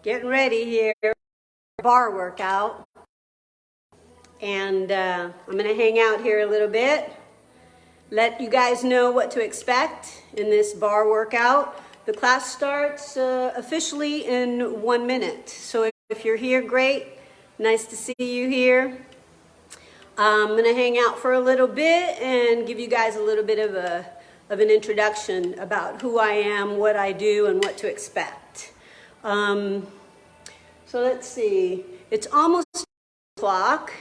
Getting ready here, bar workout, and I'm gonna hang out here a little bit, let you guys know what to expect in this bar workout. The class starts officially in 1 minute, so if you're here, great, nice to see you here. I'm gonna hang out for a little bit and give you guys a little bit of an introduction about who I am, what I do, and what to expect. So let's see, it's almost 11 o'clock,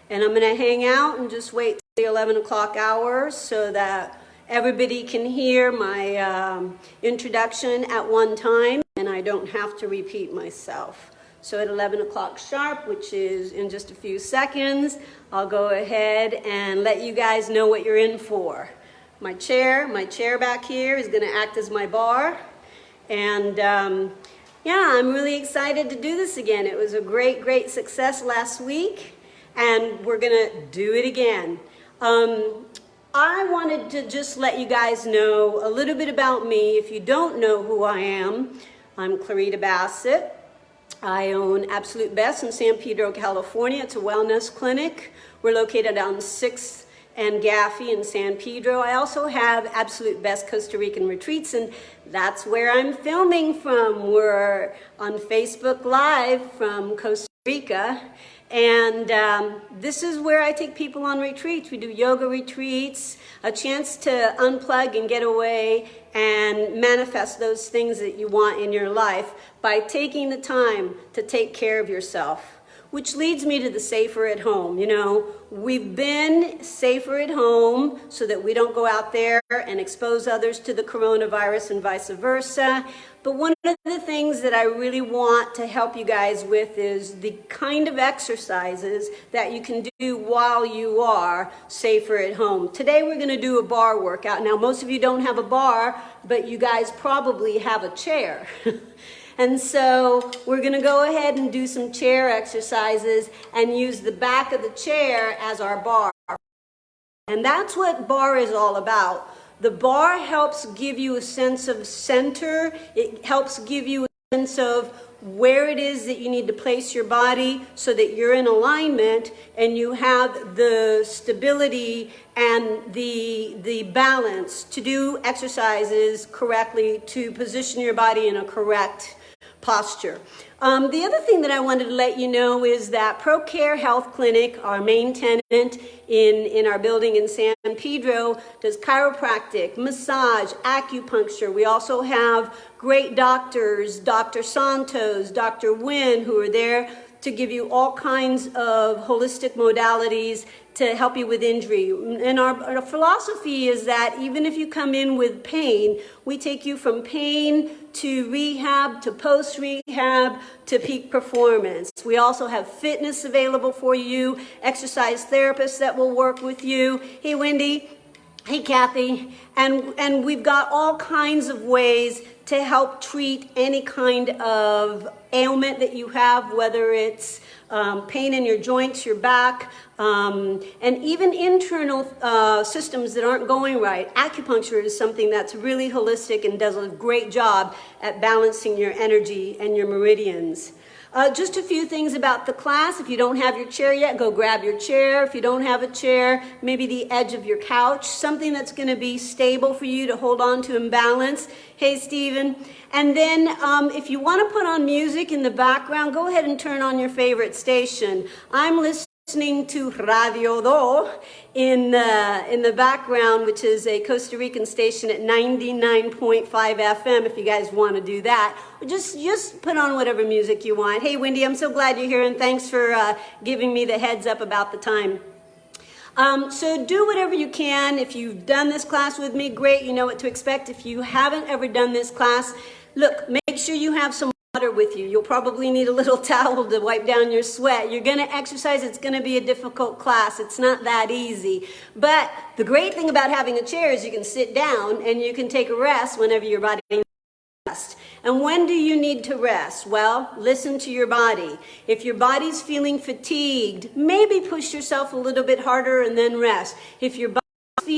and I'm gonna hang out and just wait till the 11 o'clock hour so that everybody can hear my introduction at one time and I don't have to repeat myself. So at 11 o'clock sharp, which is in just a few seconds, I'll go ahead and let you guys know what you're in for. My chair back here is gonna act as my bar, and yeah, I'm really excited to do this again. It was a great success last week, and we're gonna do it again. I wanted to just let you guys know a little bit about me. If you don't know who I am, I'm Clarita Bassett. I own Absolute Best in San Pedro, California. It's a wellness clinic. We're located on 6th and Gaffey in San Pedro. I also have Absolute Best Costa Rican Retreats, and that's where I'm filming from. We're on Facebook Live from Costa Rica, and this is where I take people on retreats. We do yoga retreats, a chance to unplug and get away and manifest those things that you want in your life by taking the time to take care of yourself. Which leads me to the safer at home. You know, we've been safer at home so that we don't go out there and expose others to the coronavirus and vice versa. But one of the things that I really want to help you guys with is the kind of exercises that you can do while you are safer at home. Today we're gonna do a bar workout. Now, most of you don't have a bar, but you guys probably have a chair. And so we're gonna go ahead and do some chair exercises and use the back of the chair as our bar. And that's what bar is all about. The bar helps give you a sense of center. It helps give you a sense of where it is that you need to place your body so that you're in alignment and you have the stability and the balance to do exercises correctly, to position your body in a correct posture. The other thing that I wanted to let you know is that ProCare Health Clinic, our main tenant in our building in San Pedro, does chiropractic, massage, acupuncture. We also have great doctors, Dr. Santos, Dr. Wynn, who are there to give you all kinds of holistic modalities to help you with injury. And our philosophy is that even if you come in with pain, we take you from pain to rehab, to post-rehab, to peak performance. We also have fitness available for you, exercise therapists that will work with you. Hey, Wendy. Hey, Kathy. And we've got all kinds of ways to help treat any kind of ailment that you have, whether it's pain in your joints, your back, and even internal systems that aren't going right. Acupuncture is something that's really holistic and does a great job at balancing your energy and your meridians. Just a few things about the class. If you don't have your chair yet, go grab your chair. If you don't have a chair, maybe the edge of your couch, something that's going to be stable for you to hold on to and balance. Hey, Stephen. And then if you want to put on music in the background, go ahead and turn on your favorite station. I'm listening to Radio Do in the background, which is a Costa Rican station at 99.5 FM, if you guys want to do that. Just put on whatever music you want. Hey, Wendy, I'm so glad you're here, and thanks for giving me the heads up about the time. So do whatever you can. If you've done this class with me, great, you know what to expect. If you haven't ever done this class, look, make sure you have some water with you. You'll probably need a little towel to wipe down your sweat. You're going to exercise. It's going to be a difficult class. It's not that easy. But the great thing about having a chair is you can sit down and you can take a rest whenever your body needs rest. And when do you need to rest? Well, listen to your body. If your body's feeling fatigued, maybe push yourself a little bit harder and then rest. If your body's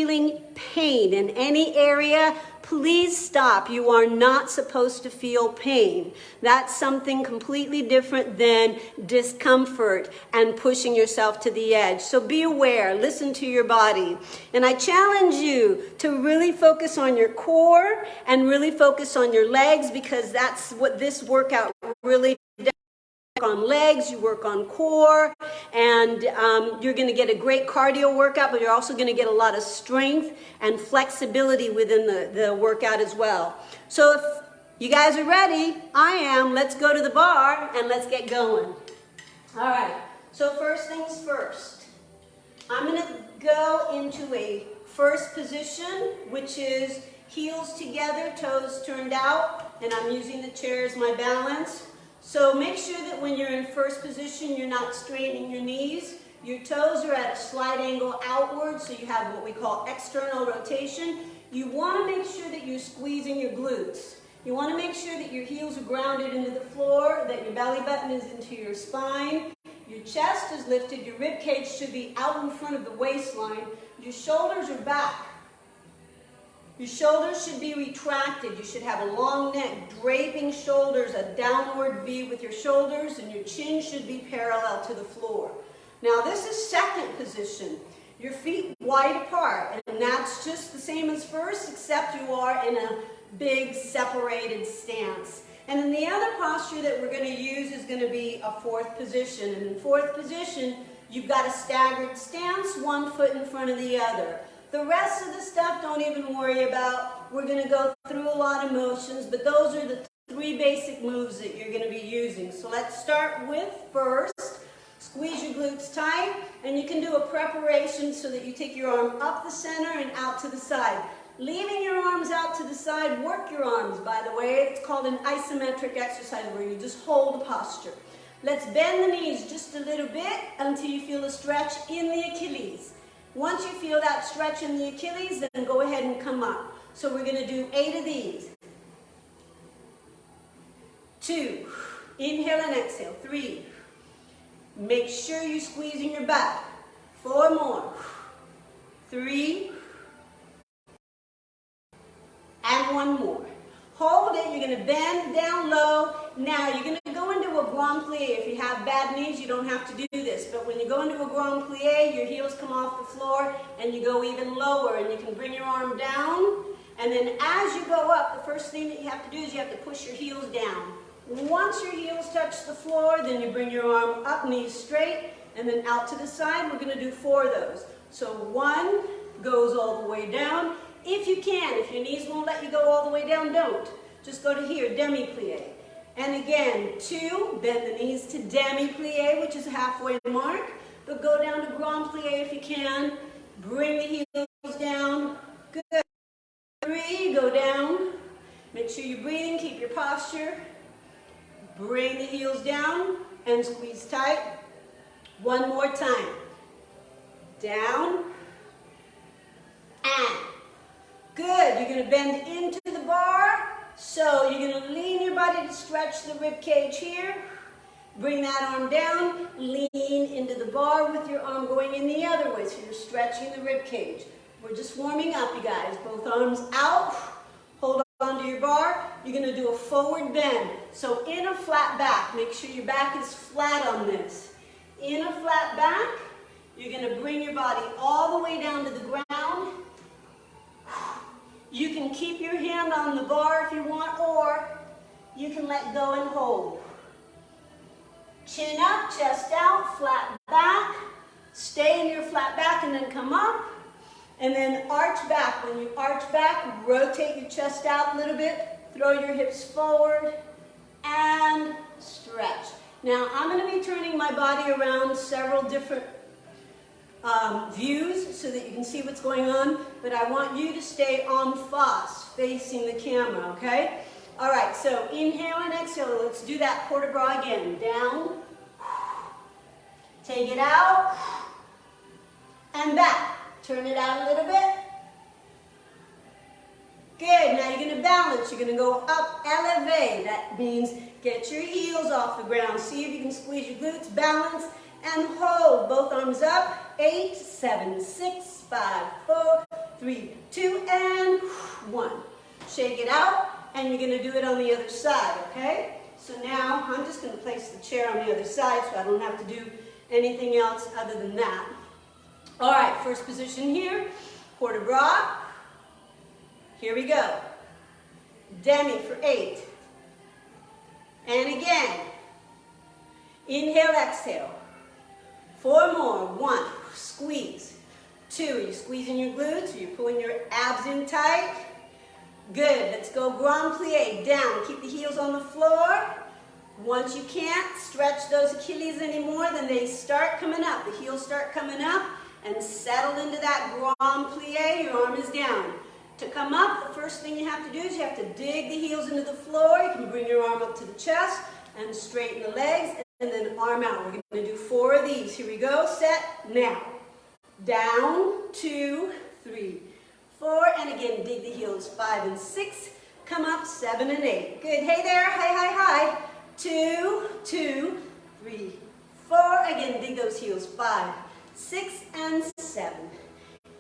feeling pain in any area, please stop. You are not supposed to feel pain. That's something completely different than discomfort and pushing yourself to the edge. So be aware, listen to your body. And I challenge you to really focus on your core and really focus on your legs, because that's what this workout really does. On legs, you work on core, and you're going to get a great cardio workout, but you're also going to get a lot of strength and flexibility within the workout as well. So if you guys are ready, I am. Let's go to the bar and let's get going. All right, so first things first. I'm going to go into a first position, which is heels together, toes turned out, and I'm using the chair as my balance. So make sure that when you're in first position, you're not straightening your knees. Your toes are at a slight angle outward, so you have what we call external rotation. You want to make sure that you're squeezing your glutes. You want to make sure that your heels are grounded into the floor, that your belly button is into your spine. Your chest is lifted. Your rib cage should be out in front of the waistline. Your shoulders are back. Your shoulders should be retracted. You should have a long neck, draping shoulders, a downward V with your shoulders, and your chin should be parallel to the floor. Now this is second position. Your feet wide apart, and that's just the same as first, except you are in a big separated stance. And then the other posture that we're going to use is going to be a fourth position. And in fourth position, you've got a staggered stance, one foot in front of the other. The rest of the stuff, don't even worry about. We're going to go through a lot of motions, but those are the three basic moves that you're going to be using. So let's start with first, squeeze your glutes tight, and you can do a preparation so that you take your arm up the center and out to the side. Leaving your arms out to the side, work your arms, by the way. It's called an isometric exercise where you just hold the posture. Let's bend the knees just a little bit until you feel a stretch in the Achilles. Once you feel that stretch in the Achilles, then go ahead and come up. So we're going to do 8 of these. 2. Inhale and exhale. 3. Make sure you're squeezing your back. 4 more. 3. And 1 more. Hold it. You're going to bend down low. Now you're going to go into a grand plie. If you have bad knees, you don't have to do this. But when you go into a grand plie, your heels come off the floor and you go even lower. And you can bring your arm down. And then as you go up, the first thing that you have to do is you have to push your heels down. Once your heels touch the floor, then you bring your arm up, knees straight, and then out to the side. We're going to do 4 of those. So 1 goes all the way down. If you can, if your knees won't let you go all the way down, don't. Just go to here, demi-plie. And again, 2, bend the knees to demi-plie, which is a halfway mark. But go down to grand plie if you can. Bring the heels down. Good. 3, go down. Make sure you're breathing, keep your posture. Bring the heels down and squeeze tight. 1 more time. Down. And. Good. You're going to bend into the bar. So you're going to lean your body to stretch the rib cage here. Bring that arm down. Lean into the bar with your arm going in the other way. So you're stretching the rib cage. We're just warming up, you guys. Both arms out. Hold onto your bar. You're going to do a forward bend. So in a flat back. Make sure your back is flat on this. In a flat back, you're going to bring your body all the way down to the ground. You can keep your hand on the bar if you want, or you can let go and hold. Chin up, chest out, flat back. Stay in your flat back and then come up. And then arch back. When you arch back, rotate your chest out a little bit. Throw your hips forward and stretch. Now, I'm going to be turning my body around several different views so that you can see what's going on, but I want you to stay en face, facing the camera, okay? All right, so inhale and exhale. Let's do that port de bras again. Down, take it out, and back. Turn it out a little bit. Good, now you're going to balance. You're going to go up, elevate. That means get your heels off the ground. See if you can squeeze your glutes, balance, and hold. Both arms up. 8, 7, 6, 5, 4, 3, 2, and 1. Shake it out, and you're going to do it on the other side, okay? So now I'm just going to place the chair on the other side so I don't have to do anything else other than that. All right, first position here, port de bras. Here we go. Demi for 8. And again. Inhale, exhale. 4 more. 1, squeeze. 2, are you squeezing your glutes? Are you pulling your abs in tight? Good, let's go grand plie, down. Keep the heels on the floor. Once you can't stretch those Achilles anymore, then they start coming up. The heels start coming up and settle into that grand plie. Your arm is down. To come up, the first thing you have to do is you have to dig the heels into the floor. You can bring your arm up to the chest and straighten the legs and then arm out. We're going to do 4 of these. Here we go. Set. Now. Down. 2, 3, 4. And again, dig the heels. 5 and 6. Come up. 7 and 8. Good. Hey there. Hi, hi, hi. 2, 2, 3, 4. Again, dig those heels. 5, 6, and 7.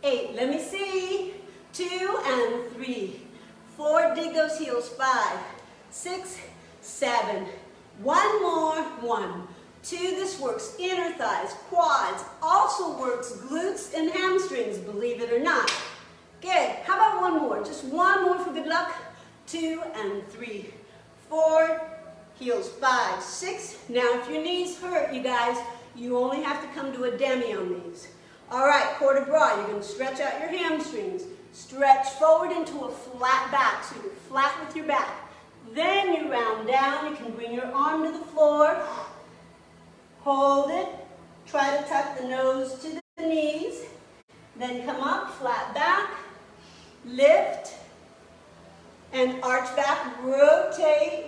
8. Let me see. 2 and 3, 4. Dig those heels. 5, 6, 7. 1 more. 1, 2. This works inner thighs, quads. Also works glutes and hamstrings, believe it or not. Good. How about 1 more? Just 1 more for good luck. 2 and 3, 4. Heels. 5, 6. Now, if your knees hurt, you guys, you only have to come to a demi on these. All right, port de bras. You're going to stretch out your hamstrings. Stretch forward into a flat back, so you're flat with your back. Then you round down. You can bring your arm to the floor. Hold it. Try to tuck the nose to the knees. Then come up, flat back. Lift. And arch back. Rotate.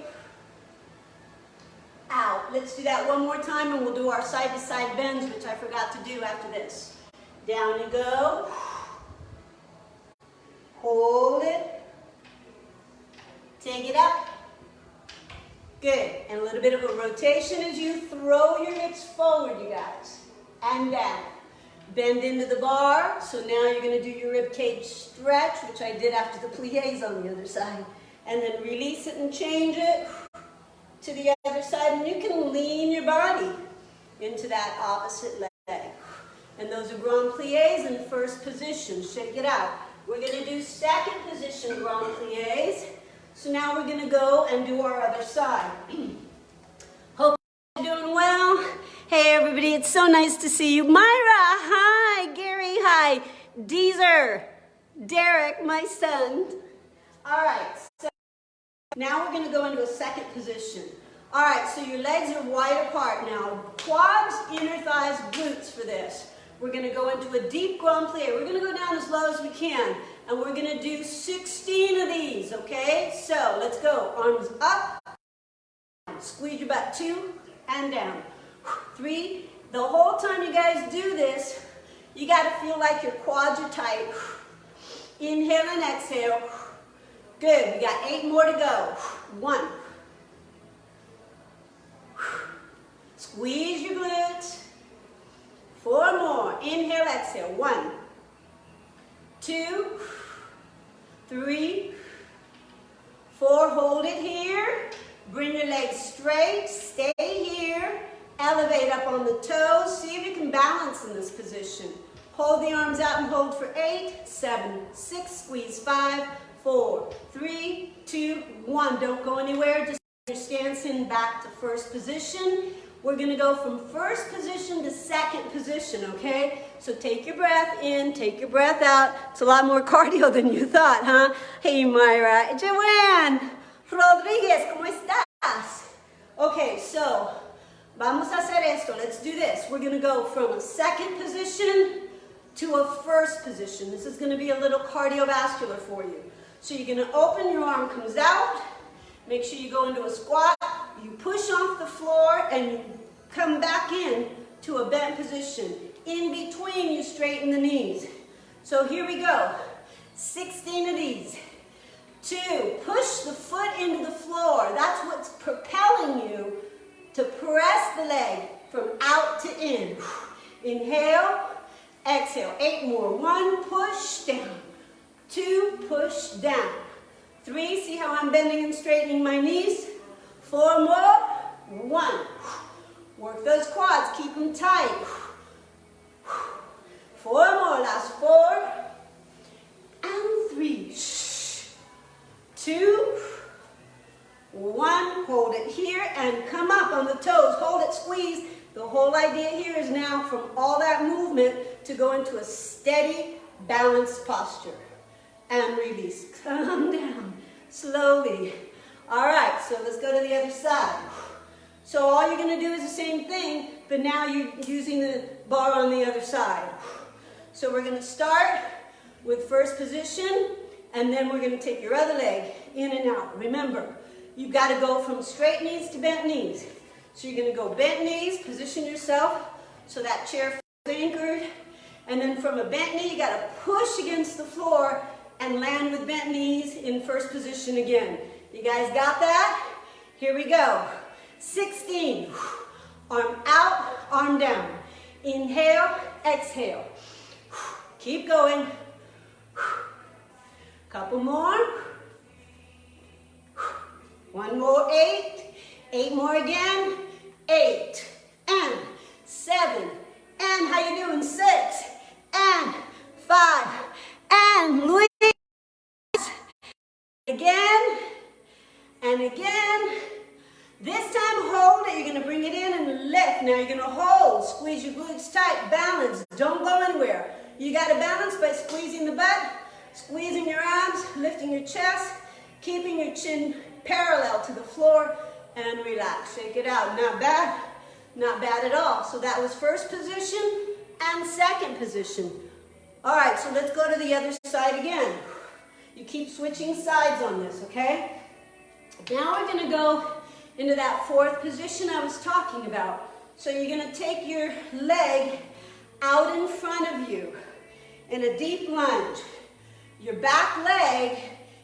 Out. Let's do that 1 more time, and we'll do our side-to-side bends, which I forgot to do after this. Down you go. Hold it. Take it up. Good. And a little bit of a rotation as you throw your hips forward, you guys. And down. Bend into the bar. So now you're going to do your rib cage stretch, which I did after the plies on the other side. And then release it and change it to the other side. And you can lean your body into that opposite leg. And those are grand plies in first position. Shake it out. We're going to do second position grand plies. So now we're going to go and do our other side. Hope you're doing well. Hey everybody, it's so nice to see you. Myra, hi. Gary, hi. Deezer, Derek, my son. All right, so now we're going to go into a second position. All right, so your legs are wide apart now. Quads, inner thighs, glutes for this. We're going to go into a deep grand plie. We're going to go down as low as we can. And we're going to do 16 of these, okay? So let's go. Arms up. Squeeze your butt. 2 and down. 3. The whole time you guys do this, you got to feel like your quads are tight. Inhale and exhale. Good. We got 8 more to go. 1. Squeeze your glutes. 4 more. Inhale, exhale. 1, 2, 3, 4. Hold it here. Bring your legs straight. Stay here. Elevate up on the toes. See if you can balance in this position. Hold the arms out and hold for 8, 7, 6. Squeeze 5, 4, 3, 2, 1. Don't go anywhere. Just your stance in back to first position. We're going to go from first position to second position, okay? So take your breath in, take your breath out. It's a lot more cardio than you thought, huh? Hey, Myra. Joanne Rodriguez, ¿cómo estás? Okay, so vamos a hacer esto. Let's do this. We're going to go from a second position to a first position. This is going to be a little cardiovascular for you. So you're going to open, your arm comes out. Make sure you go into a squat. You push off the floor and you come back in to a bent position. In between, you straighten the knees. So here we go. 16 of these. 2, push the foot into the floor. That's what's propelling you to press the leg from out to in. Inhale, exhale. 8 more. 1, push down. 2, push down. 3, see how I'm bending and straightening my knees? 4 more. 1. Work those quads, keep them tight. 4 more, last 4. And 3. 2, 1. Hold it here and come up on the toes. Hold it, squeeze. The whole idea here is now from all that movement to go into a steady, balanced posture. And release. Come down slowly. All right, so let's go to the other side. So all you're going to do is the same thing, but now you're using the bar on the other side. So we're going to start with first position, and then we're going to take your other leg in and out. Remember, you've got to go from straight knees to bent knees. So you're going to go bent knees, position yourself so that chair feels anchored, and then from a bent knee, you got to push against the floor and land with bent knees in first position again. You guys got that? Here we go. 16. Arm out, arm down. Inhale, exhale. Keep going. Couple more. 1 more, 8. 8 more again. 8. And 7. And how you doing? 6. And 5. And Louise. Again. And again. This time hold it. You're going to bring it in and lift. Now you're going to hold. Squeeze your glutes tight. Balance. Don't go anywhere. You got to balance by squeezing the butt, squeezing your arms, lifting your chest, keeping your chin parallel to the floor, and relax. Shake it out. Not bad. Not bad at all. So that was first position and second position. All right, so let's go to the other side again. You keep switching sides on this, okay? Now we're going to go into that fourth position I was talking about. So you're going to take your leg out in front of you in a deep lunge. Your back leg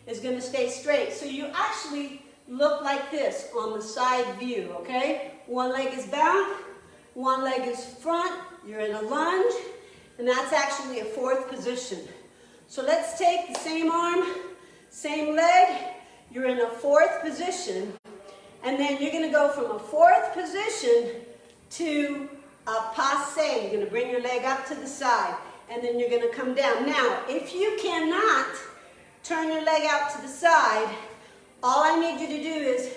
is going to stay straight. So you actually look like this on the side view, okay? One leg is back, one leg is front. You're in a lunge, and that's actually a fourth position. So let's take the same arm, same leg. You're in a fourth position, and then you're going to go from a fourth position to a passe. You're going to bring your leg up to the side, and then you're going to come down. Now, if you cannot turn your leg out to the side, all I need you to do is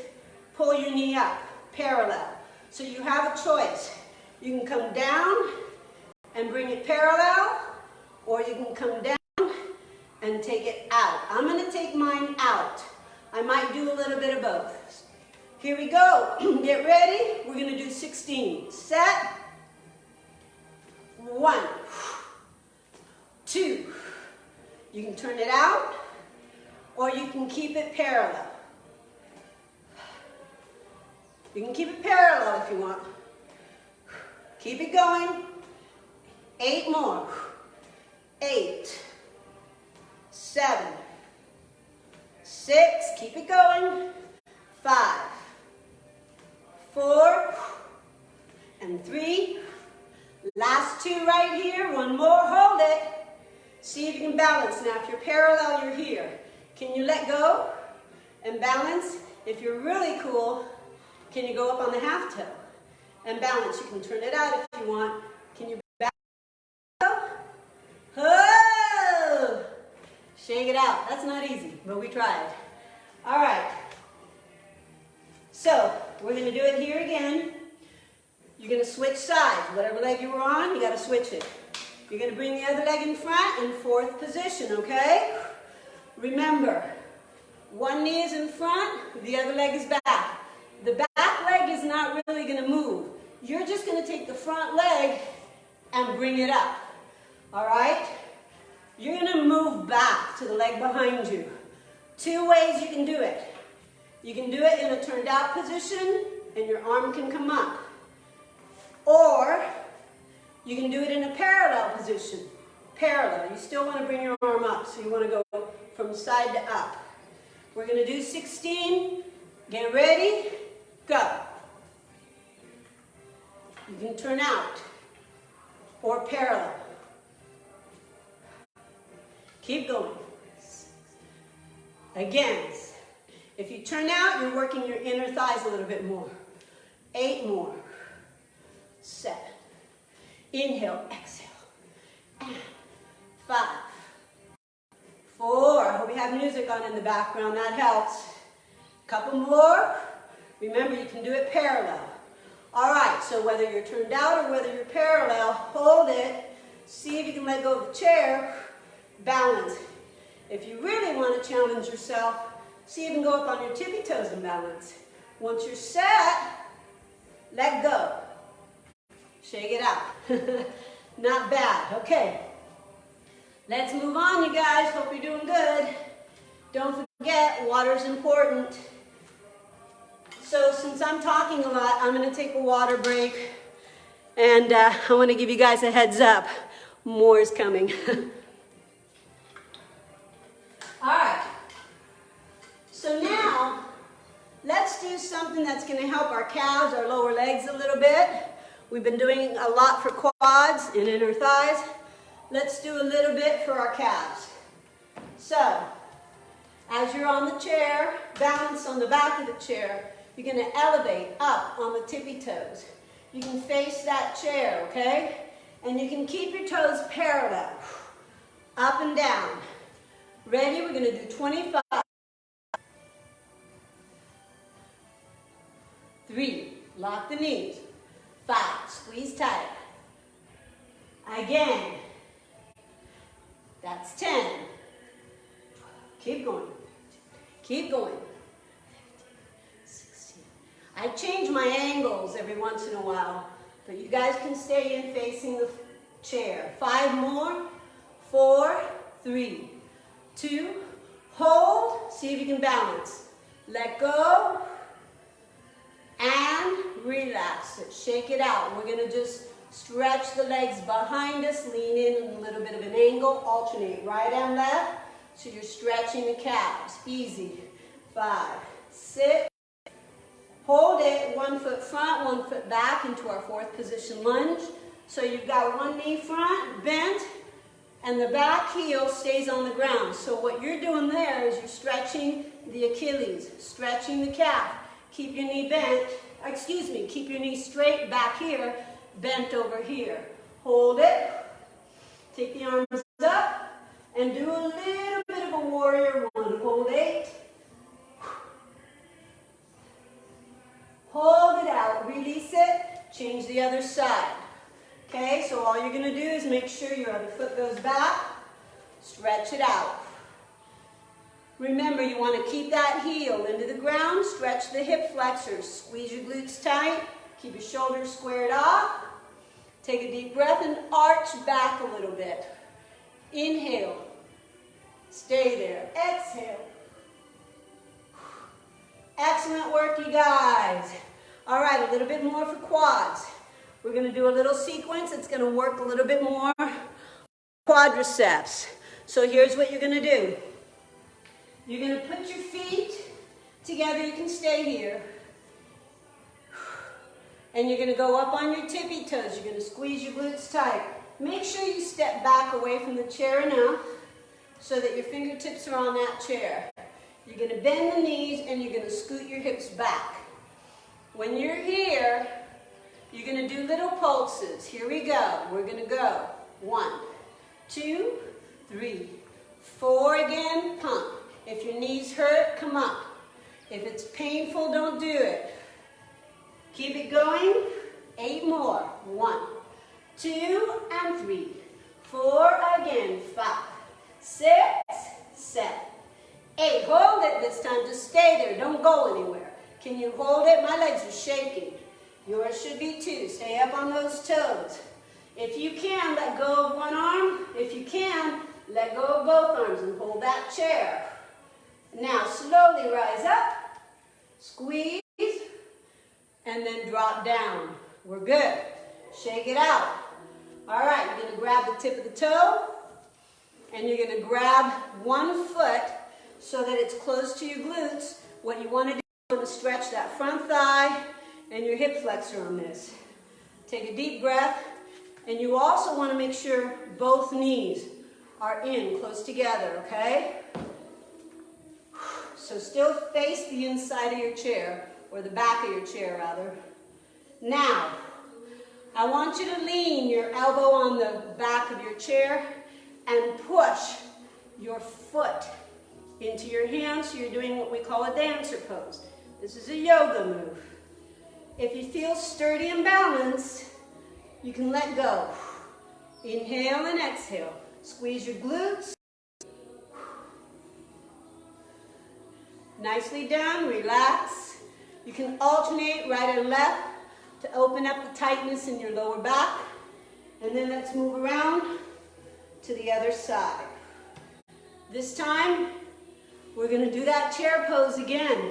pull your knee up, parallel. So you have a choice. You can come down and bring it parallel, or you can come down and take it out. I'm going to take mine out. I might do a little bit of both. Here we go. Get ready. We're going to do 16. Set. 1, 2. You can turn it out, or you can keep it parallel. You can keep it parallel if you want. Keep it going. 8 more. 8, 7, 6, keep it going. 5, 4, and 3. Last 2 right here. 1 more, hold it. See if you can balance. Now, if you're parallel, you're here. Can you let go and balance? If you're really cool, can you go up on the half toe and balance? You can turn it out if you want. Can you balance? Oh! Shake it out. That's not easy, but we tried. All right. So, we're going to do it here again. You're going to switch sides. Whatever leg you were on, you got to switch it. You're going to bring the other leg in front in fourth position, okay? Remember, one knee is in front, the other leg is back. The back leg is not really going to move. You're just going to take the front leg and bring it up, all right? You're going to move back to the leg behind you. 2 ways you can do it. You can do it in a turned out position, and your arm can come up. Or you can do it in a parallel position. Parallel. You still want to bring your arm up, so you want to go from side to up. We're going to do 16. Get ready. Go. You can turn out or parallel. Keep going. Again, if you turn out, you're working your inner thighs a little bit more. 8 more. 7. Inhale, exhale. And 5. 4. I hope you have music on in the background. That helps. Couple more. Remember, you can do it parallel. All right, so whether you're turned out or whether you're parallel, hold it. See if you can let go of the chair. Balance. If you really want to challenge yourself, see if you can go up on your tippy toes and balance. Once you're set, let go. Shake it out. Not bad. Okay. Let's move on, you guys. Hope you're doing good. Don't forget, water's important. So since I'm talking a lot, I'm going to take a water break. And I want to give you guys a heads up. More is coming. All right. So now, let's do something that's going to help our calves, our lower legs a little bit. We've been doing a lot for quads and inner thighs. Let's do a little bit for our calves. So, as you're on the chair, balance on the back of the chair, you're going to elevate up on the tippy toes. You can face that chair, okay? And you can keep your toes parallel, up and down. Ready? We're going to do 25. 3, lock the knees. 5, squeeze tight. Again. That's 10. Keep going. Keep going. 16. I change my angles every once in a while, but you guys can stay in facing the chair. 5 more. 4, 3, 2, hold. See if you can balance. Let go. And relax it. Shake it out. We're going to just stretch the legs behind us. Lean in a little bit of an angle. Alternate right and left. So you're stretching the calves. Easy. 5, 6. Hold it. 1 foot front, 1 foot back into our 4th position lunge. So you've got one knee front, bent, and the back heel stays on the ground. So what you're doing there is you're stretching the Achilles, stretching the calf. Keep your knee bent, keep your knee straight back here, bent over here. Hold it. Take the arms up and do a little bit of a warrior 1. Hold 8. Hold it out. Release it. Change the other side. Okay, so all you're going to do is make sure your other foot goes back. Stretch it out. Remember, you want to keep that heel into the ground. Stretch the hip flexors. Squeeze your glutes tight. Keep your shoulders squared off. Take a deep breath and arch back a little bit. Inhale. Stay there. Exhale. Excellent work, you guys. All right, a little bit more for quads. We're going to do a little sequence. It's going to work a little bit more quadriceps. So here's what you're going to do. You're going to put your feet together. You can stay here. And you're going to go up on your tippy toes. You're going to squeeze your glutes tight. Make sure you step back away from the chair enough so that your fingertips are on that chair. You're going to bend the knees and you're going to scoot your hips back. When you're here, you're going to do little pulses. Here we go. We're going to go. 1, 2, 3, 4 again. Pump. If your knees hurt, come up. If it's painful, don't do it. Keep it going. 8 more. 1, 2, and 3. 4 again. 5, 6, 7, 8. Hold it this time. Just stay there. Don't go anywhere. Can you hold it? My legs are shaking. Yours should be too. Stay up on those toes. If you can, let go of one arm. If you can, let go of both arms and hold that chair. Now slowly rise up, squeeze, and then drop down. We're good. Shake it out. All right, you're going to grab the tip of the toe, and you're going to grab one foot so that it's close to your glutes. What you want to do is you want to stretch that front thigh and your hip flexor on this. Take a deep breath, and you also want to make sure both knees are in close together, okay? So still face the inside of your chair, or the back of your chair rather. Now, I want you to lean your elbow on the back of your chair and push your foot into your hands, so you're doing what we call a dancer pose. This is a yoga move. If you feel sturdy and balanced, you can let go. Inhale and exhale. Squeeze your glutes. Nicely done, relax. You can alternate right and left to open up the tightness in your lower back. And then let's move around to the other side. This time, we're going to do that chair pose again.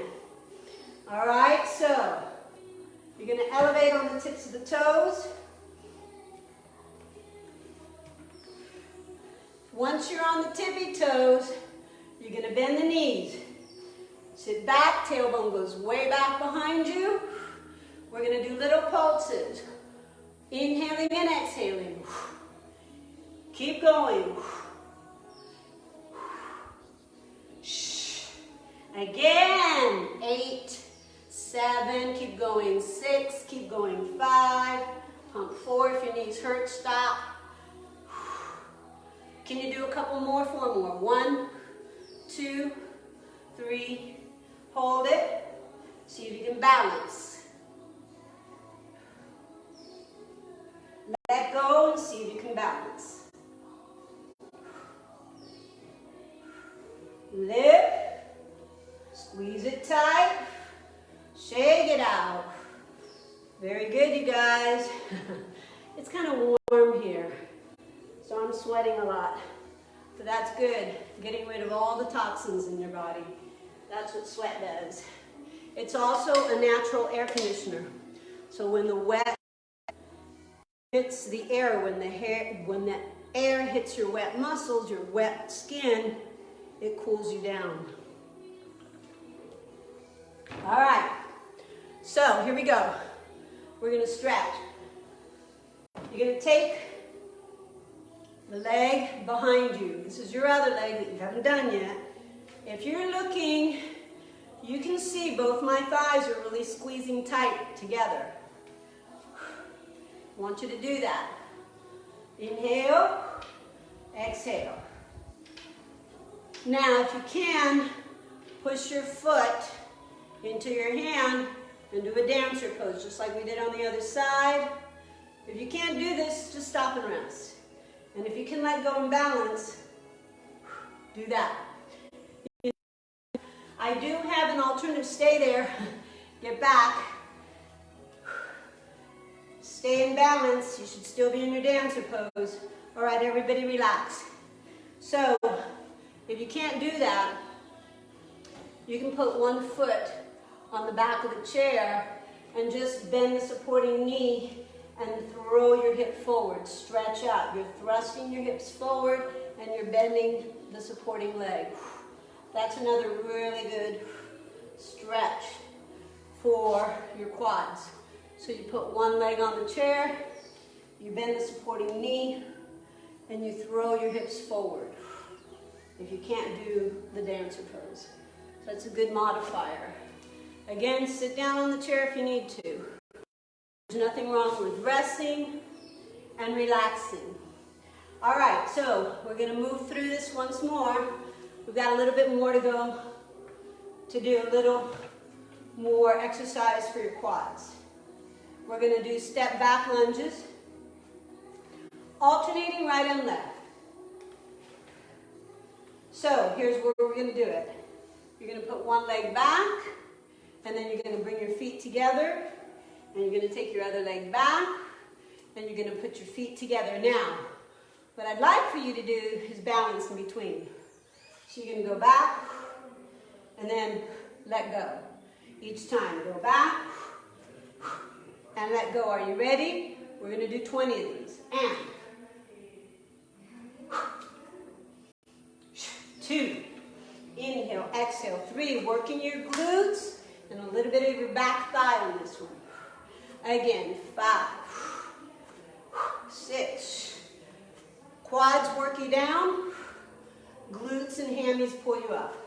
All right, so you're going to elevate on the tips of the toes. Once you're on the tippy toes, you're going to bend the knees. Sit back, tailbone goes way back behind you. We're going to do little pulses. Inhaling and exhaling. Keep going. Again, 8, 7, keep going, 6, keep going, 5, pump 4, if your knees hurt, stop. Can you do a couple more, 4 more? 1, 2, 3, hold it, see if you can balance. Let go and see if you can balance. Lift. Squeeze it tight, shake it out. Very good, you guys. It's kind of warm here, so I'm sweating a lot. So that's good, getting rid of all the toxins in your body. That's what sweat does. It's also a natural air conditioner. So when the wet hits the air, when the air hits your wet muscles, your wet skin, it cools you down. All right, so here we go. We're going to stretch. You're going to take the leg behind you. This is your other leg that you haven't done yet. If you're looking, you can see both my thighs are really squeezing tight together. I want you to do that. Inhale, exhale. Now, if you can, push your foot into your hand and do a dancer pose, just like we did on the other side. If you can't do this, just stop and rest. And if you can let go and balance, do that. I do have an alternative. Stay there. Get back. Stay in balance. You should still be in your dancer pose. All right, everybody relax. So, if you can't do that, you can put one foot on the back of the chair and just bend the supporting knee and throw your hip forward. Stretch out. You're thrusting your hips forward and you're bending the supporting leg. That's another really good stretch for your quads. So you put one leg on the chair, you bend the supporting knee, and you throw your hips forward if you can't do the dancer pose. So that's a good modifier. Again, sit down on the chair if you need to. There's nothing wrong with resting and relaxing. All right, so we're going to move through this once more. We've got a little bit more to go to do a little more exercise for your quads. We're going to do step back lunges, alternating right and left. So here's where we're going to do it. You're going to put one leg back, and then you're going to bring your feet together, and you're going to take your other leg back, and you're going to put your feet together. Now, what I'd like for you to do is balance in between. So you're going to go back, and then let go. Each time, go back, and let go. Are you ready? We're going to do 20 of these. And 2, inhale, exhale, 3, working your glutes, and a little bit of your back thigh on this one. Again, 5, 6, quads work you down, glutes and hammies pull you up.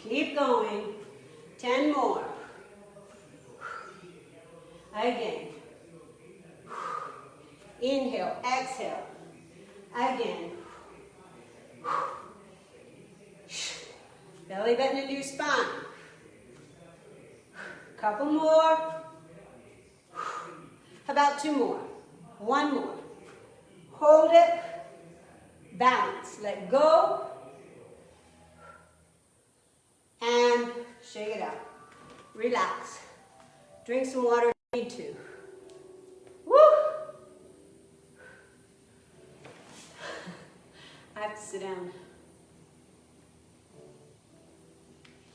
Keep going. 10 more. Again. Inhale, exhale. Again. Belly button into your spine. Couple more. How about 2 more? 1 more. Hold it. Balance. Let go. And shake it out. Relax. Drink some water if you need to. Woo! I have to sit down.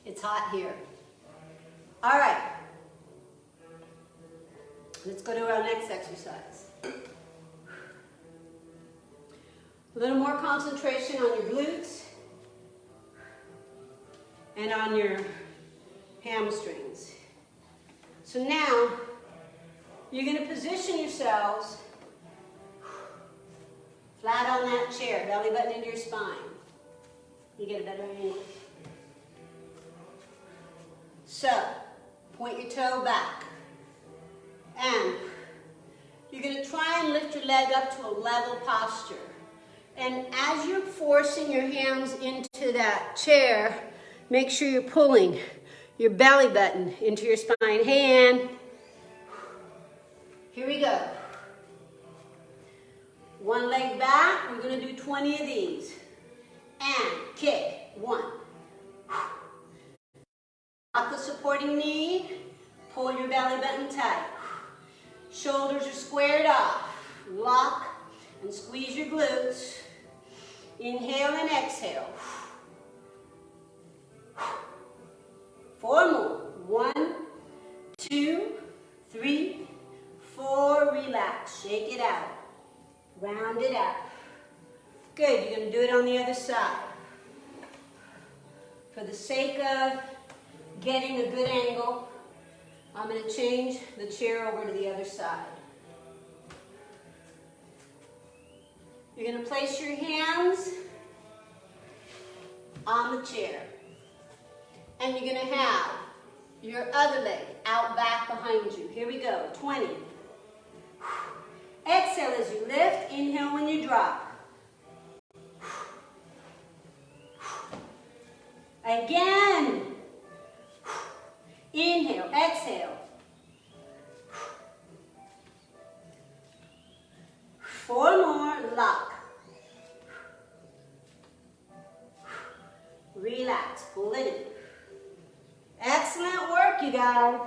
It's hot here. All right. Let's go to our next exercise. A little more concentration on your glutes and on your hamstrings. So now, you're going to position yourselves flat on that chair, belly button into your spine. You get a better angle. So, point your toe back. And you're going to try and lift your leg up to a level posture. And as you're forcing your hands into that chair, make sure you're pulling your belly button into your spine. Hand. Here we go. One leg back. We're going to do 20 of these. And kick. 1. Lock the supporting knee. Pull your belly button tight. Shoulders are squared off. Lock and squeeze your glutes. Inhale and exhale. 4 more. 1, 2, 3, 4. Relax. Shake it out. Round it out. Good. You're going to do it on the other side. For the sake of getting a good angle, I'm going to change the chair over to the other side. You're going to place your hands on the chair. And you're going to have your other leg out back behind you. Here we go. 20. Exhale as you lift. Inhale when you drop. Again. Inhale. Exhale. 4 more. Lock. Relax. Pull it in. Excellent work, you guys.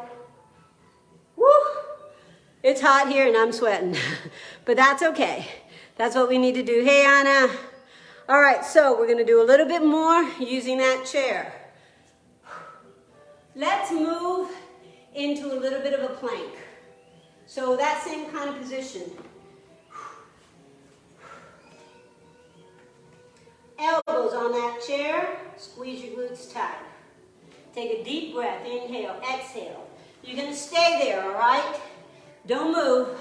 Woo! It's hot here and I'm sweating, but that's okay. That's what we need to do. Hey, Anna. All right, so we're going to do a little bit more using that chair. Let's move into a little bit of a plank. So that same kind of position. Elbows on that chair. Squeeze your glutes tight. Take a deep breath. Inhale, exhale. You're going to stay there, all right? Don't move.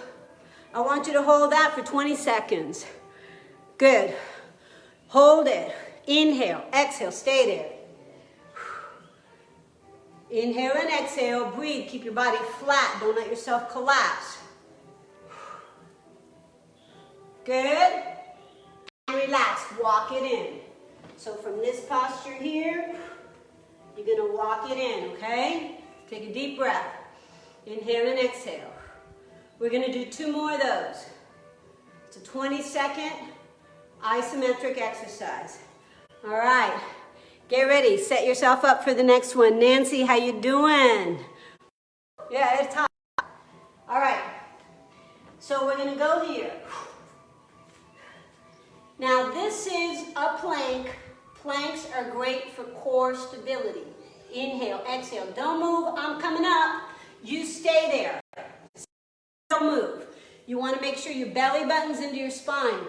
I want you to hold that for 20 seconds. Good. Hold it. Inhale, exhale. Stay there. Inhale and exhale. Breathe. Keep your body flat. Don't let yourself collapse. Good. And relax. Walk it in. So from this posture here, you're going to walk it in, okay? Take a deep breath. Inhale and exhale. We're going to do 2 more of those. It's a 20-second isometric exercise. All right. Get ready. Set yourself up for the next one. Nancy, how you doing? Yeah, it's hot. All right. So we're going to go here. Now this is a plank. Planks are great for core stability. Inhale, exhale. Don't move. I'm coming up. You stay there. Don't move. You want to make sure your belly button's into your spine.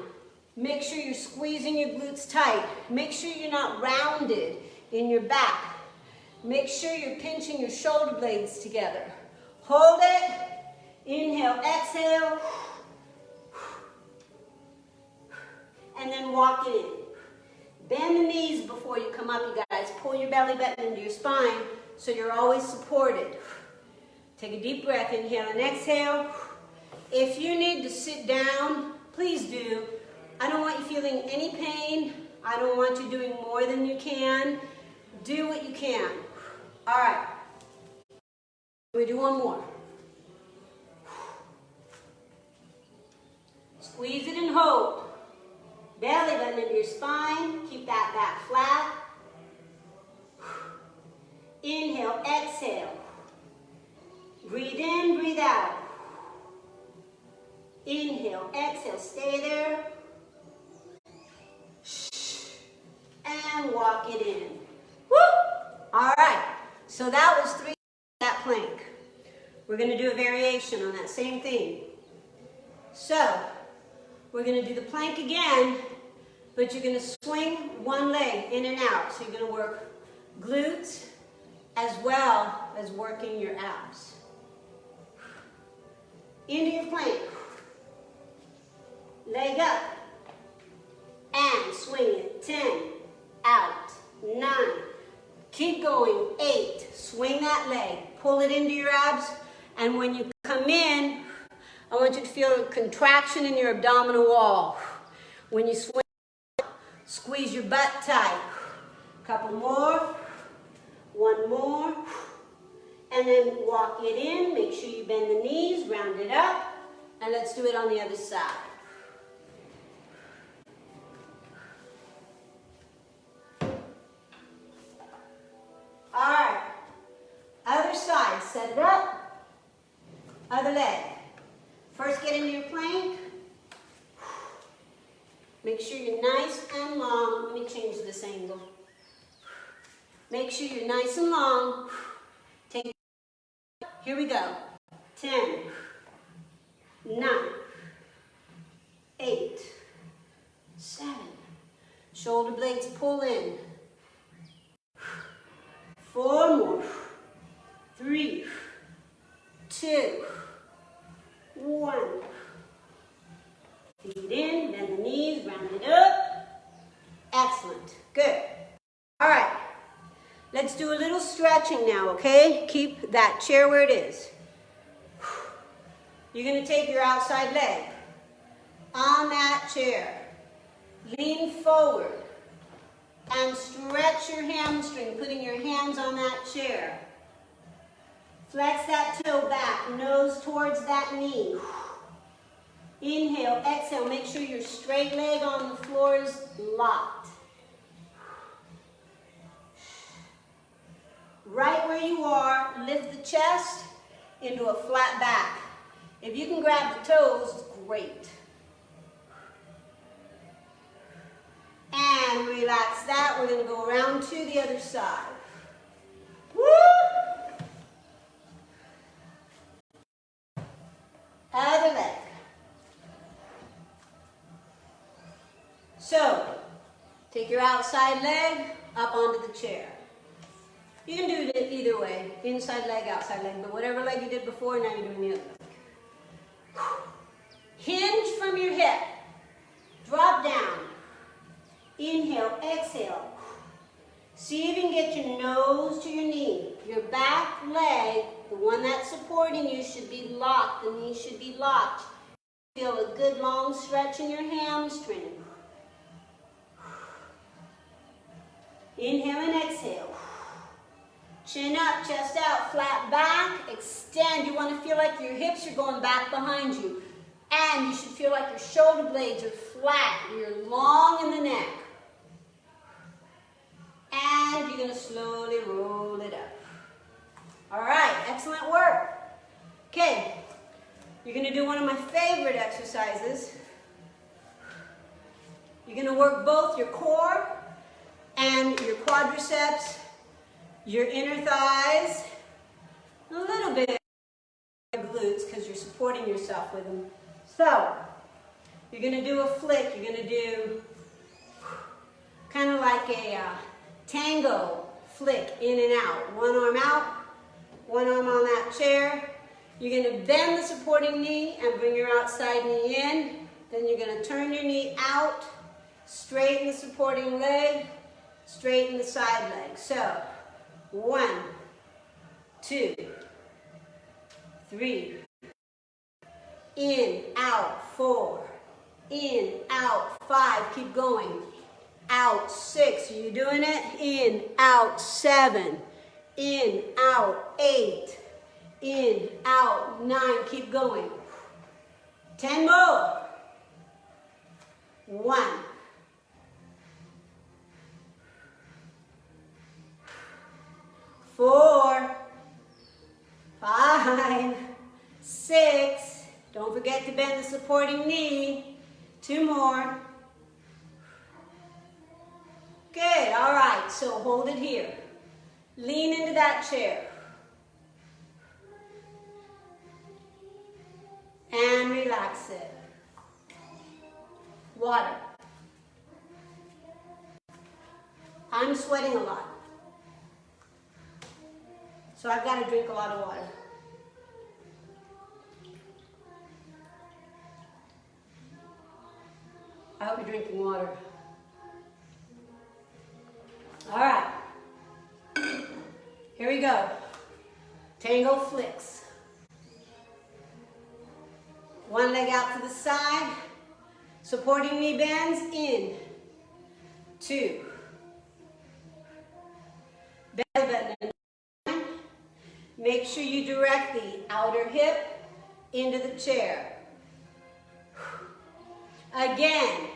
Make sure you're squeezing your glutes tight. Make sure you're not rounded in your back. Make sure you're pinching your shoulder blades together. Hold it. Inhale, exhale. And then walk it in. Bend the knees before you come up, you guys. pull your belly button into your spine so you're always supported. Take a deep breath, inhale and exhale. If you need to sit down, please do. I don't want you feeling any pain. I don't want you doing more than you can. Do what you can. All right. We do one more. Squeeze it and hold. Belly button into your spine. Keep that back flat. Inhale, exhale. Breathe in, breathe out. Inhale, exhale, stay there. And walk it in. Woo! All right, so that was 3 that plank. We're going to do a variation on that same thing. So, we're going to do the plank again, but you're going to swing one leg in and out. So you're going to work glutes as well as working your abs. Into your plank. Leg up. And swing it. 10. Out. 9. Keep going. 8. Swing that leg. Pull it into your abs. And when you come in, I want you to feel a contraction in your abdominal wall. When you swing, squeeze your butt tight. Couple more. One more. And then walk it in. Make sure you bend the knees, round it up. And let's do it on the other side. All right. Other side. Set it up. Other leg. First, get into your plank. Make sure you're nice and long. Let me change this angle. Make sure you're nice and long. Take. Here we go. 10, 9, 8, 7. Shoulder blades pull in. 4 more. 3, 2, 1. Feet in, bend the knees, round it up. Excellent. Good. All right. Let's do a little stretching now, okay? Keep that chair where it is. You're going to take your outside leg on that chair. Lean forward and stretch your hamstring, putting your hands on that chair. Flex that toe back, nose towards that knee. Inhale, exhale. Make sure your straight leg on the floor is locked. Right where you are, lift the chest into a flat back. If you can grab the toes, great. And relax that. We're going to go around to the other side. Woo! Other leg. So, take your outside leg up onto the chair. You can do it either way, inside leg, outside leg, but whatever leg you did before, now you're doing the other leg. Hinge from your hip. Drop down. Inhale, exhale. See if you can get your nose to your knee. Your back leg, the one that's supporting you, should be locked. The knee should be locked. Feel a good long stretch in your hamstring. Inhale and exhale. Chin up, chest out, flat back, extend. You want to feel like your hips are going back behind you. And you should feel like your shoulder blades are flat. You're long in the neck. And you're going to slowly roll it up. All right, excellent work. Okay, you're going to do one of my favorite exercises. You're going to work both your core and your quadriceps, your inner thighs, a little bit of glutes because you're supporting yourself with them. So, you're going to do a flick. You're going to do kind of like a tango flick in and out. One arm out, one arm on that chair. You're going to bend the supporting knee and bring your outside knee in. Then you're going to turn your knee out, straighten the supporting leg, Straighten the side leg. So, 1, 2, 3. In, out, 4. In, out, 5. Keep going. Out, 6. Are you doing it? In, out, 7. In, out, 8. In, out, 9. Keep going. 10 more. 1. 4. 5. 6. Don't forget to bend the supporting knee. 2 more. Good, all right, so hold it here. Lean into that chair. And relax it. Water. I'm sweating a lot. So I've got to drink a lot of water. I hope you're drinking water. All right. Here we go. Tango flicks. One leg out to the side. Supporting knee bends in. 2. Belly button. Make sure you direct the outer hip into the chair. Again.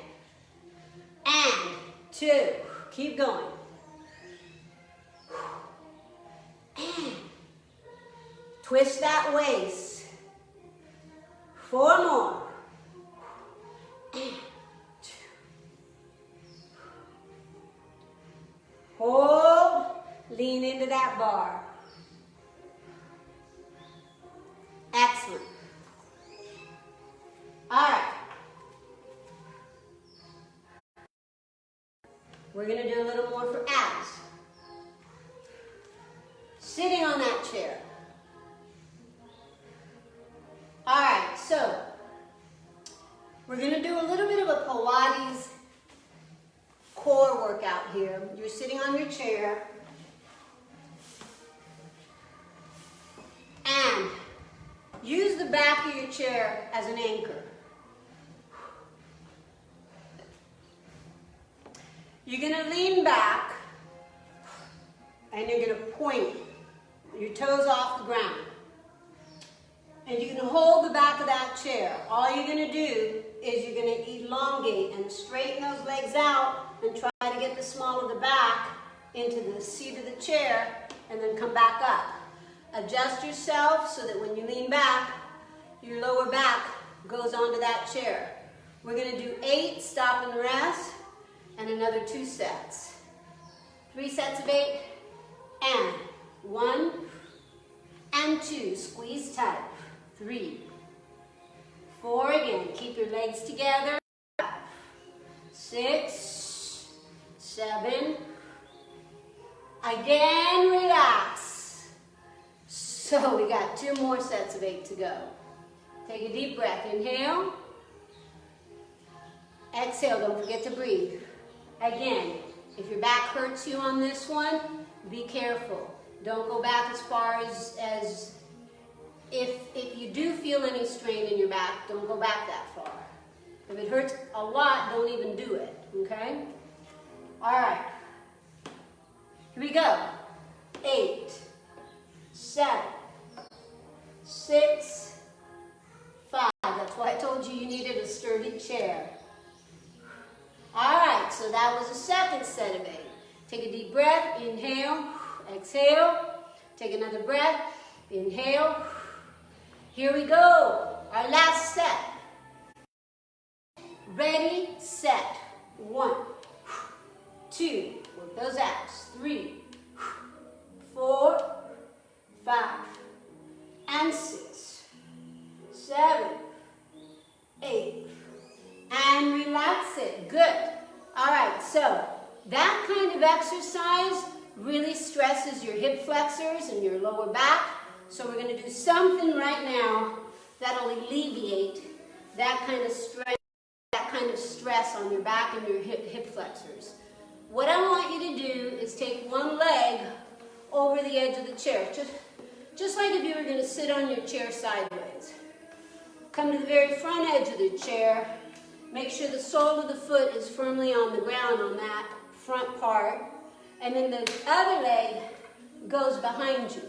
And 2. Keep going. And twist that waist. 4 more. And 2. Hold. Lean into that bar. Excellent. All right. We're going to do a little more for abs. Sitting on that chair. All right, so we're going to do a little bit of a Pilates core workout here. You're sitting on your chair. And use the back of your chair as an anchor. You're going to lean back and you're going to point your toes off the ground. And you're going to hold the back of that chair. All you're going to do is you're going to elongate and straighten those legs out and try to get the small of the back into the seat of the chair and then come back up. Adjust yourself so that when you lean back, your lower back goes onto that chair. We're going to do 8, stop and rest, and another 2 sets. 3 sets of 8, and 1, and 2. Squeeze tight. 3, 4 again. Keep your legs together. 6, 7. Again, relax. So we got 2 more sets of 8 to go. Take a deep breath. Inhale. Exhale. Don't forget to breathe. Again, if your back hurts you on this one, be careful. Don't go back as far as if you do feel any strain in your back, don't go back that far. If it hurts a lot, don't even do it, okay? All right. Here we go. 8, 7, 6, 5. That's why I told you you needed a sturdy chair. All right, so that was the second set of 8. Take a deep breath. Inhale. Exhale. Take another breath. Inhale. Here we go. Our last set. Ready, set. 1, 2. Work those abs. 3, 4, 5, and 6, 7, 8, and relax it. Good. All right, so that kind of exercise really stresses your hip flexors and your lower back. So we're going to do something right now that'll alleviate that kind of stress on your back and your hip flexors. What I want you to do is take one leg over the edge of the chair, just like if you were going to sit on your chair sideways. Come to the very front edge of the chair. Make sure the sole of the foot is firmly on the ground on that front part. And then the other leg goes behind you.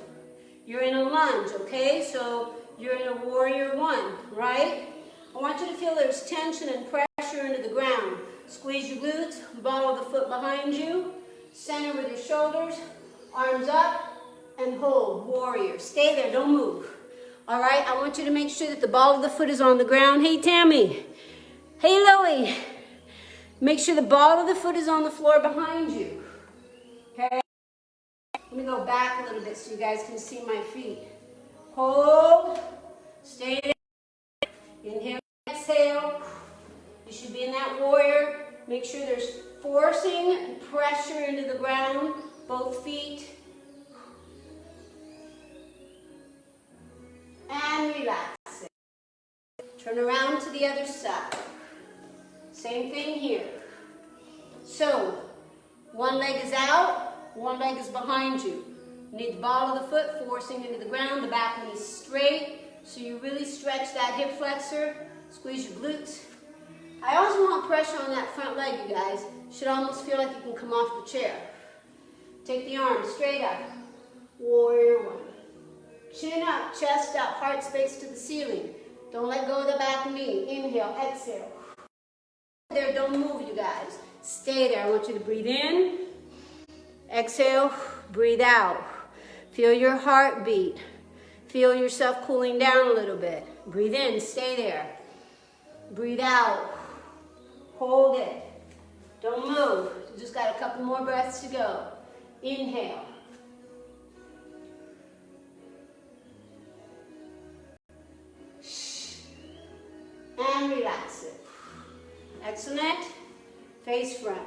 You're in a lunge, okay? So you're in a warrior one, right? I want you to feel there's tension and pressure into the ground. Squeeze your glutes, ball of the foot behind you, center with your shoulders, arms up, and hold, warrior. Stay there, don't move. All right, I want you to make sure that the ball of the foot is on the ground. Hey, Tammy. Hey, Loie. Make sure the ball of the foot is on the floor behind you. Okay? Let me go back a little bit so you guys can see my feet. Hold, stay there. Inhale, exhale. You should be in that warrior. Make sure there's forcing and pressure into the ground, both feet. And relax it. Turn around to the other side. Same thing here. So, one leg is out, one leg is behind you. You need the ball of the foot forcing into the ground, the back knee straight, so you really stretch that hip flexor, squeeze your glutes. I also want pressure on that front leg, you guys. Should almost feel like you can come off the chair. Take the arms straight up. Warrior one. Chin up, chest up, heart space to the ceiling. Don't let go of the back knee. Inhale, exhale. There, don't move, you guys. Stay there. I want you to breathe in. Exhale, breathe out. Feel your heartbeat. Feel yourself cooling down a little bit. Breathe in, stay there. Breathe out. Hold it. Don't move. You just got a couple more breaths to go. Inhale. And relax it. Excellent. Face front.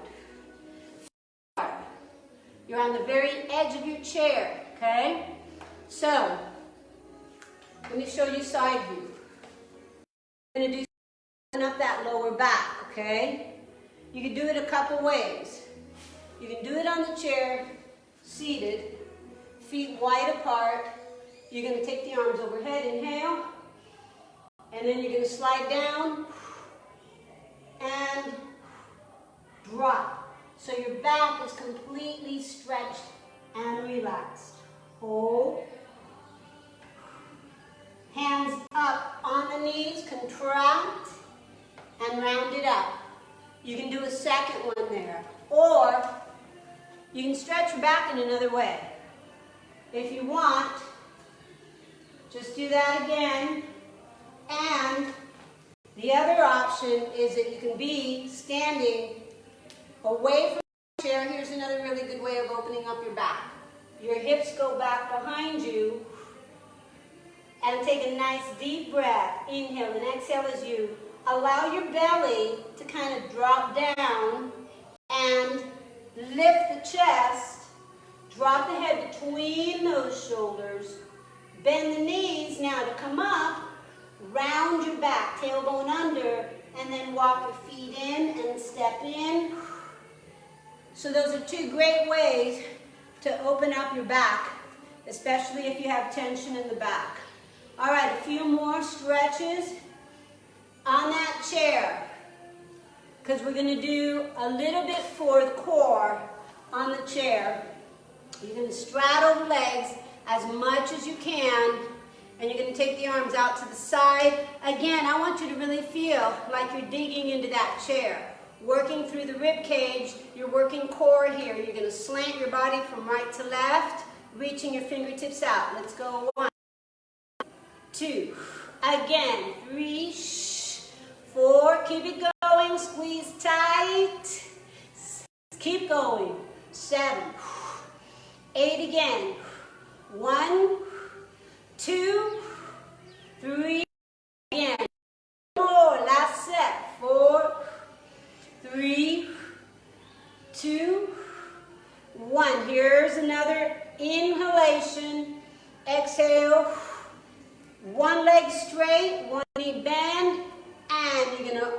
You're on the very edge of your chair, okay? So, let me show you side view. I'm going to do up that lower back, okay? You can do it a couple ways. You can do it on the chair, seated, feet wide apart. You're going to take the arms overhead, inhale, and then you're going to slide down and drop. So your back is completely stretched and relaxed. Hold. Hands up on the knees, contract, and round it up. You can do a second one there. Or you can stretch your back in another way. If you want, just do that again. And the other option is that you can be standing away from the chair. Here's another really good way of opening up your back. Your hips go back behind you. And take a nice deep breath. Inhale and exhale as you allow your belly to kind of drop down and lift the chest. Drop the head between those shoulders. Bend the knees now to come up. Round your back, tailbone under, and then walk your feet in and step in. So those are two great ways to open up your back, especially if you have tension in the back. All right, a few more stretches on that chair, because we're going to do a little bit for the core on the chair. You're going to straddle the legs as much as you can, and you're going to take the arms out to the side. Again, I want you to really feel like you're digging into that chair. Working through the rib cage, you're working core here. You're going to slant your body from right to left, reaching your fingertips out. Let's go. 1, 2, again, 3, 4, keep it going, squeeze tight, keep going, 7, 8 again, 1, 2, 3, again, more, last set, 4, 3, 2, 1, here's another inhalation, exhale, one leg straight, one knee bend, and you're going to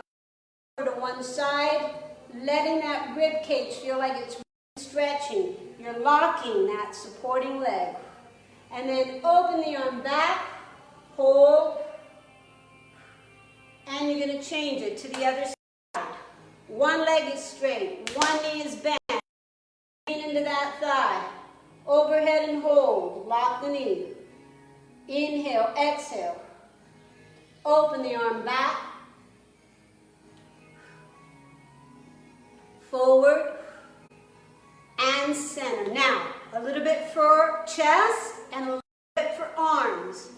over to one side, letting that rib cage feel like it's stretching. You're locking that supporting leg. And then open the arm back, hold, and you're going to change it to the other side. One leg is straight, one knee is bent. Lean into that thigh. Overhead and hold. Lock the knee. Inhale, exhale. Open the arm back. Forward and center. Now, a little bit for chest and a little bit for arms.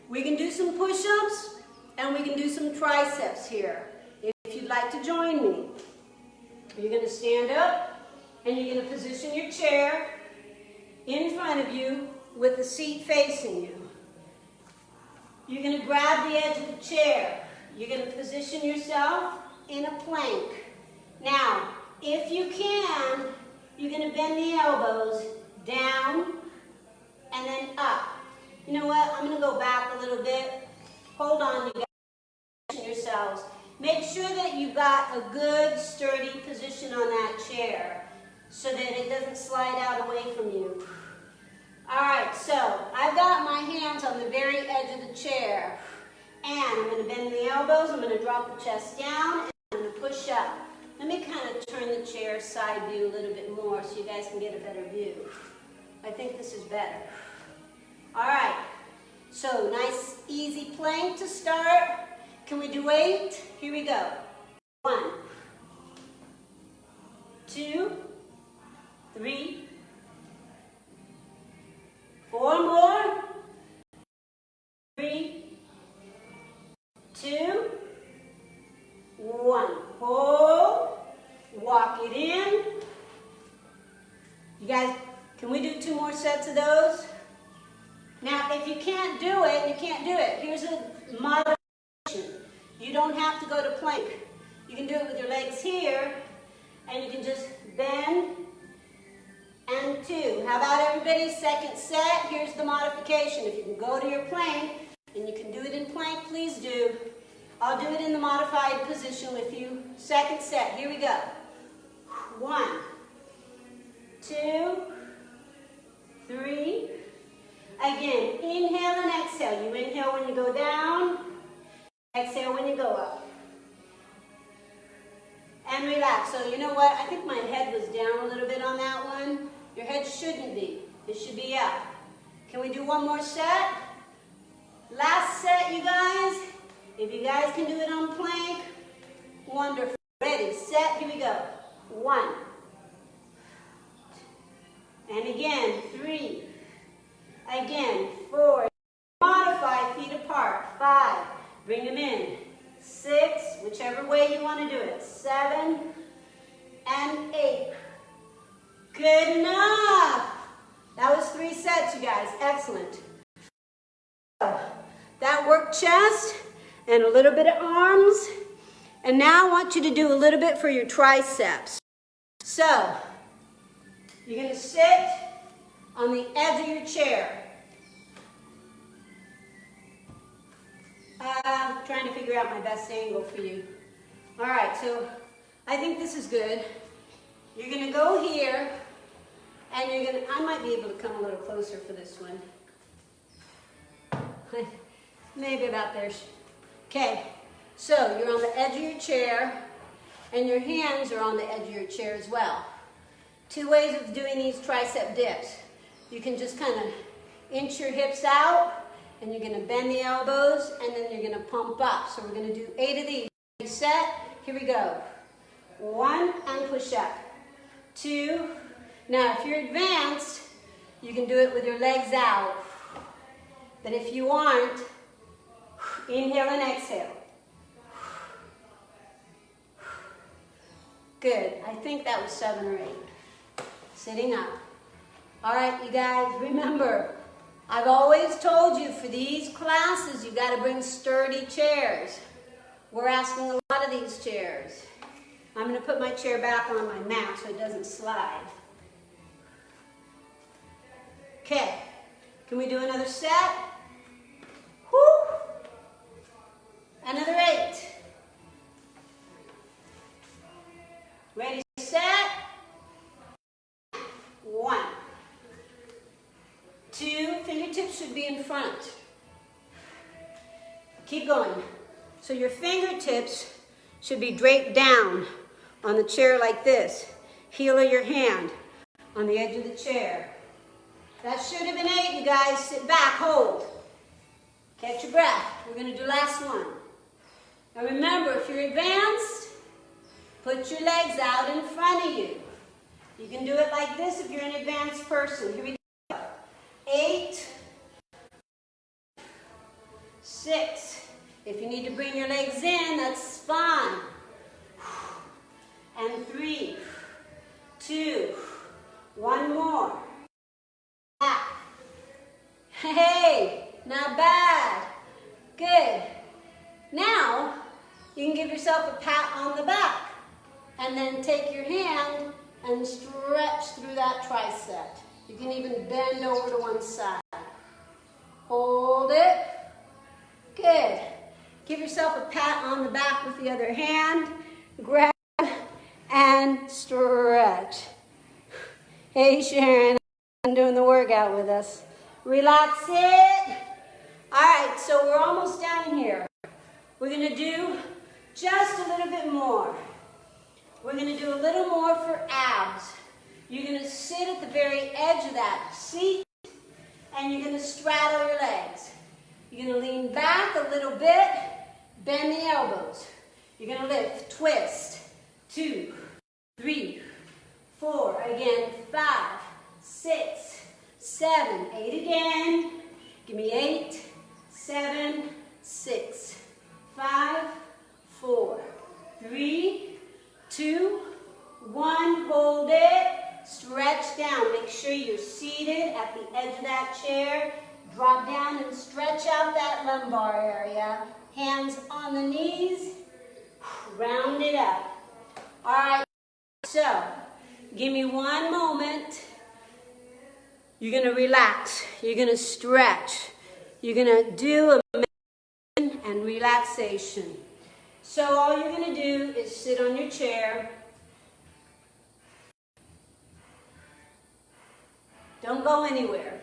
We can do some push-ups and we can do some triceps here. If you'd like to join me, you're going to stand up and you're going to position your chair in front of you with the seat facing you. You're going to grab the edge of the chair. You're going to position yourself in a plank. Now, if you can, you're going to bend the elbows down and then up. You know what? I'm going to go back a little bit. Hold on, you guys. Position yourselves. Make sure that you've got a good, sturdy position on that chair so that it doesn't slide out away from you. All right, so I've got my hands on the very edge of the chair. And I'm going to bend the elbows. I'm going to drop the chest down and I'm going to push up. Let me kind of turn the chair side view a little bit more so you guys can get a better view. I think this is better. All right, so nice easy plank to start. Can we do 8? Here we go. 1, 2, 3, 4 more. 3, 2, 1. Hold. Walk it in. You guys, can we do 2 more sets of those? Now, if you can't do it, you can't do it. Here's a modification. You don't have to go to plank. You can do it with your legs here, and you can just bend and 2. How about everybody? Second set. Here's the modification. If you can go to your plank, and you can do it in plank, please do. I'll do it in the modified position with you. Second set. Here we go. 1, 2, 3. Again, inhale and exhale. You inhale when you go down. Exhale when you go up. And relax. So you know what? I think my head was down a little bit on that one. Your head shouldn't be. It should be up. Can we do one more set? Last set, you guys. If you guys can do it on plank, wonderful. Ready, set, here we go. 1. And again, 3. Again, 4. Modify feet apart. 5. Bring them in. 6, whichever way you want to do it. 7 and 8. Good enough. That was 3 sets, you guys. Excellent. That worked chest and a little bit of arms. And now I want you to do a little bit for your triceps. So, you're going to sit on the edge of your chair. Trying to figure out my best angle for you. All right, so I think this is good. You're going to go here, and you're going to, I might be able to come a little closer for this one. Maybe about there. Okay, so you're on the edge of your chair, and your hands are on the edge of your chair as well. 2 ways of doing these tricep dips. You can just kind of inch your hips out, and you're going to bend the elbows, and then you're going to pump up. So we're going to do 8 of these. Set. Here we go. 1, and push up. 2. Now, if you're advanced, you can do it with your legs out. But if you aren't, inhale and exhale. Good. I think that was 7 or 8. Sitting up. All right, you guys, remember, I've always told you for these classes, you got to bring sturdy chairs. We're asking a lot of these chairs. I'm going to put my chair back on my mat so it doesn't slide. Okay, can we do another set? Woo! Another 8. Ready? 2, fingertips should be in front. Keep going. So your fingertips should be draped down on the chair like this. Heel of your hand on the edge of the chair. That should have been 8, you guys. Sit back, hold. Catch your breath. We're going to do last one. Now remember, if you're advanced, put your legs out in front of you. You can do it like this if you're an advanced person. Here we go. 8, 6. If you need to bring your legs in, that's fine. And 3, 2, 1 more. Back. Hey, not bad. Good. Now, you can give yourself a pat on the back. And then take your hand and stretch through that tricep. You can even bend over to one side. Hold it. Good. Give yourself a pat on the back with the other hand. Grab and stretch. Hey Sharon, I'm doing the workout with us. Relax it. All right, so we're almost down here. We're going to do just a little bit more. We're going to do a little more for abs. You're going to sit at the very edge of that seat, and you're going to straddle your legs. You're going to lean back a little bit, bend the elbows. You're going to lift, twist, 2, 3, 4, again, 5, 6, 7, 8 again. Give me 8, 7, 6, 5, 4, 3, 2, 1. Hold it. Stretch down. Make sure you're seated at the edge of that chair. Drop down and stretch out that lumbar area. Hands on the knees. Round it up. All right. So, give me one moment. You're going to relax. You're going to stretch. You're going to do a meditation and relaxation. So all you're going to do is sit on your chair. Don't go anywhere.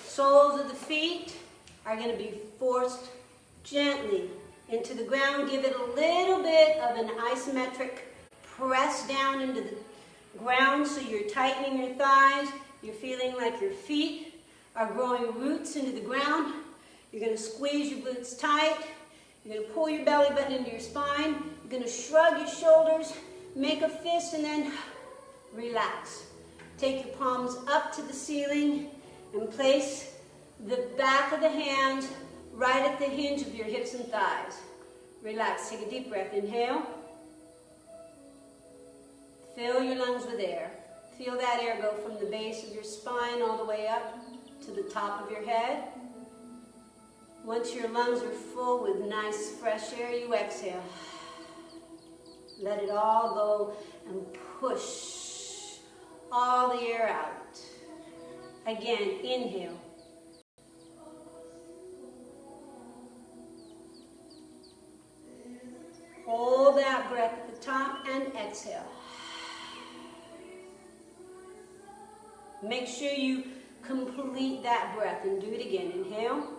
Soles of the feet are going to be forced gently into the ground. Give it a little bit of an isometric press down into the ground so you're tightening your thighs. You're feeling like your feet are growing roots into the ground. You're going to squeeze your glutes tight. You're going to pull your belly button into your spine. You're going to shrug your shoulders, make a fist, and then relax. Take your palms up to the ceiling and place the back of the hands right at the hinge of your hips and thighs. Relax. Take a deep breath. Inhale. Fill your lungs with air. Feel that air go from the base of your spine all the way up to the top of your head. Once your lungs are full with nice fresh air, you exhale. Let it all go and push all the air out. Again, inhale. Hold that breath at the top and exhale. Make sure you complete that breath and do it again. Inhale.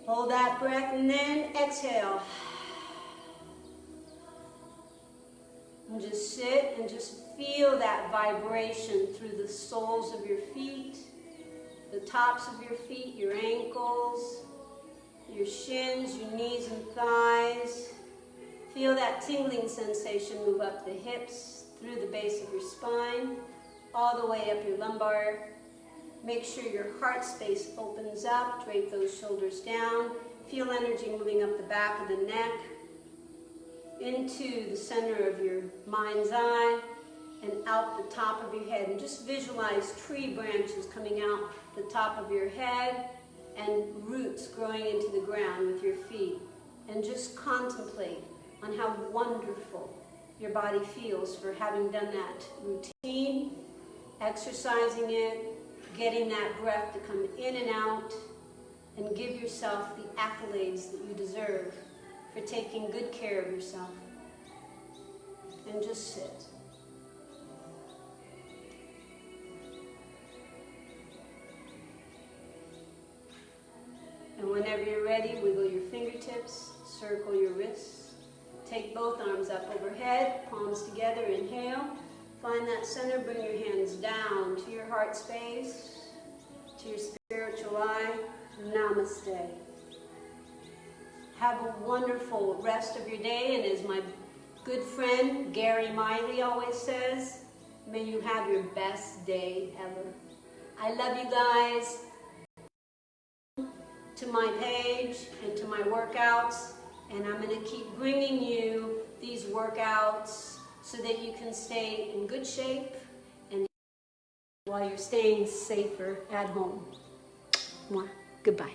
Hold that breath and then exhale. And just sit and just feel that vibration through the soles of your feet, the tops of your feet, your ankles, your shins, your knees and thighs. Feel that tingling sensation move up the hips, through the base of your spine, all the way up your lumbar. Make sure your heart space opens up. Drape those shoulders down. Feel energy moving up the back of the neck, into the center of your mind's eye, and out the top of your head. And just visualize tree branches coming out the top of your head and roots growing into the ground with your feet. And just contemplate on how wonderful your body feels for having done that routine, exercising it, getting that breath to come in and out, and give yourself the accolades that you deserve for taking good care of yourself. and just sit. And whenever you're ready, wiggle your fingertips, circle your wrists. Take both arms up overhead, palms together, inhale. Find that center, bring your hands down to your heart space, to your spiritual eye. Namaste. Have a wonderful rest of your day, and as my good friend Gary Miley always says, may you have your best day ever. I love you guys. To my page and to my workouts, and I'm going to keep bringing you these workouts so that you can stay in good shape and while you're staying safer at home. Mwah. Goodbye.